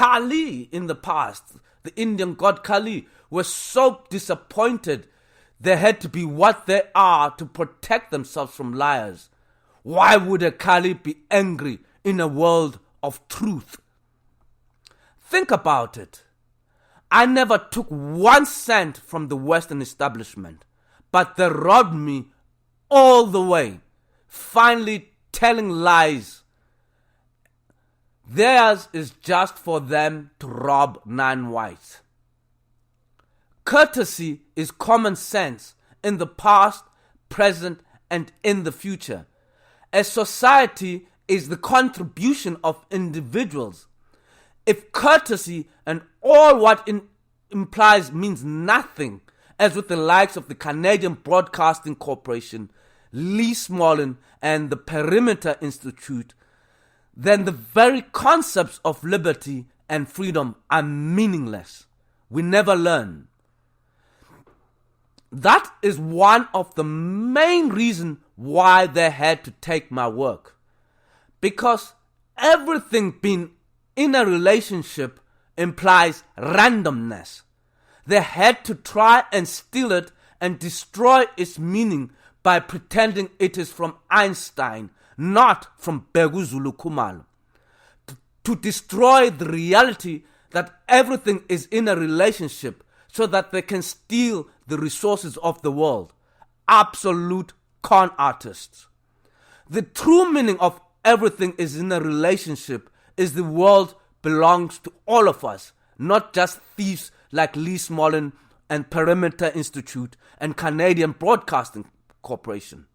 Kali in the past, the Indian god Kali, were so disappointed they had to be what they are to protect themselves from liars. Why would a Kali be angry in a world of truth? Think about it. I never took 1 cent from the Western establishment, but they robbed me all the way, finally telling lies. Theirs is just for them to rob non-whites. Courtesy is common sense in the past, present, and in the future. A society is the contribution of individuals. If courtesy and all what it implies means nothing, as with the likes of the Canadian Broadcasting Corporation, Lee Smolin, and the Perimeter Institute, then the very concepts of liberty and freedom are meaningless. We never learn. That is one of the main reasons why they had to take my work. Because everything being in a relationship implies randomness. They had to try and steal it and destroy its meaning by pretending it is from Einstein, not from Bhekuzulu Khumalo. To destroy the reality that everything is in a relationship so that they can steal the resources of the world. Absolute con artists. The true meaning of everything is in a relationship is the world belongs to all of us, not just thieves like Lee Smolin and Perimeter Institute and Canadian Broadcasting Corporation.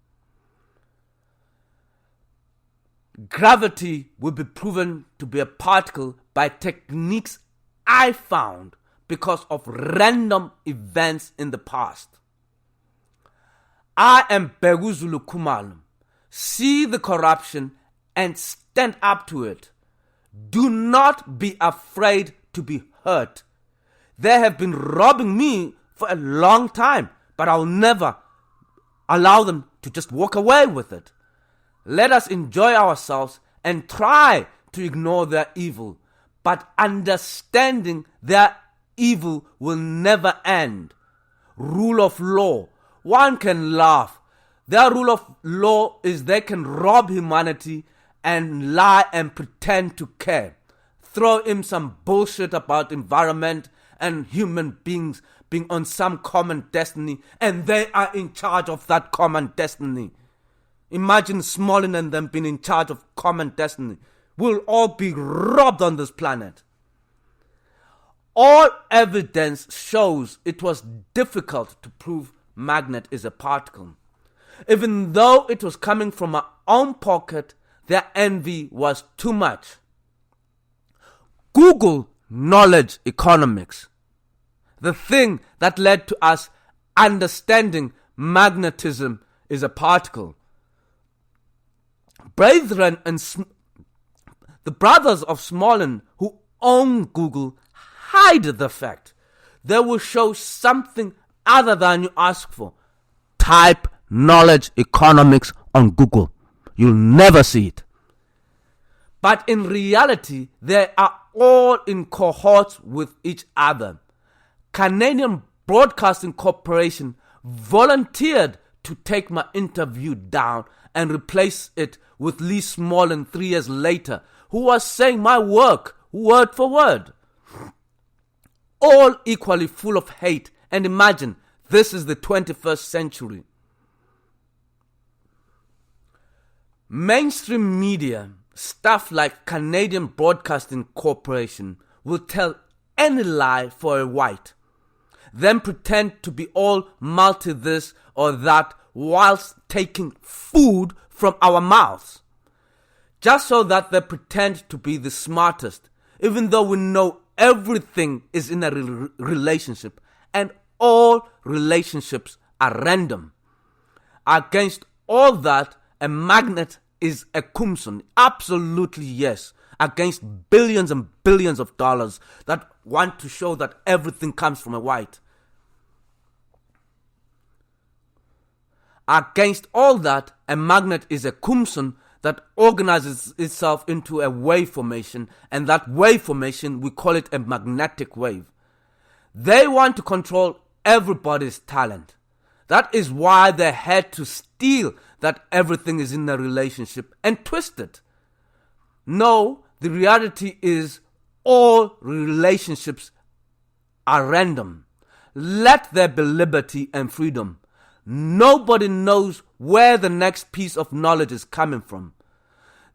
Gravity will be proven to be a particle by techniques I found because of random events in the past. I am Bhekuzulu Khumalo. See the corruption and stand up to it. Do not be afraid to be hurt. They have been robbing me for a long time, but I'll never allow them to just walk away with it. Let us enjoy ourselves and try to ignore their evil, but understanding their evil will never end. Rule of law. One can laugh. Their rule of law is they can rob humanity and lie and pretend to care. Throw in some bullshit about environment and human beings being on some common destiny, and they are in charge of that common destiny. Imagine Smolin and them being in charge of common destiny. We'll all be robbed on this planet. All evidence shows it was difficult to prove magnet is a particle. Even though it was coming from our own pocket, their envy was too much. Google knowledge economics. The thing that led to us understanding magnetism is a particle. Brethren and the brothers of Smolin who own Google hide the fact. They will show something other than you ask for. Type knowledge economics on Google. You'll never see it. But in reality, they are all in cohorts with each other. Canadian Broadcasting Corporation volunteered to take my interview down and replace it with Lee Smolin 3 years later, who was saying my work word for word. All equally full of hate. And imagine, this is the 21st century. Mainstream media, stuff like Canadian Broadcasting Corporation, will tell any lie for a white, then pretend to be all multi this or that whilst taking food from our mouths, just so that they pretend to be the smartest, even though we know everything is in a relationship and all relationships are random. Against all that, a magnet is a kumsun. Absolutely yes. Against billions and billions of dollars that want to show that everything comes from a white. Against all that, a magnet is a kumsun that organizes itself into a wave formation, and that wave formation, we call it a magnetic wave. They want to control everybody's talent. That is why they had to steal that everything is in a relationship and twist it. No, the reality is all relationships are random. Let there be liberty and freedom. Nobody knows where the next piece of knowledge is coming from.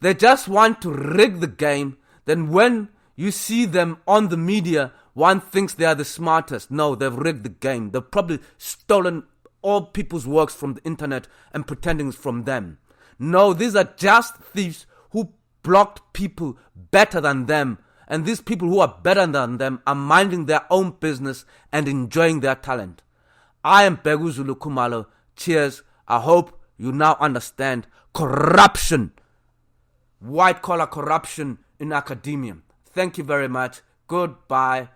They just want to rig the game. Then when you see them on the media, one thinks they are the smartest. No, they've rigged the game. They've probably stolen all people's works from the internet and pretending it's from them. No, these are just thieves who blocked people better than them. And these people who are better than them are minding their own business and enjoying their talent. I am Bhekuzulu Khumalo. Cheers. I hope you now understand corruption. White collar corruption in academia. Thank you very much. Goodbye.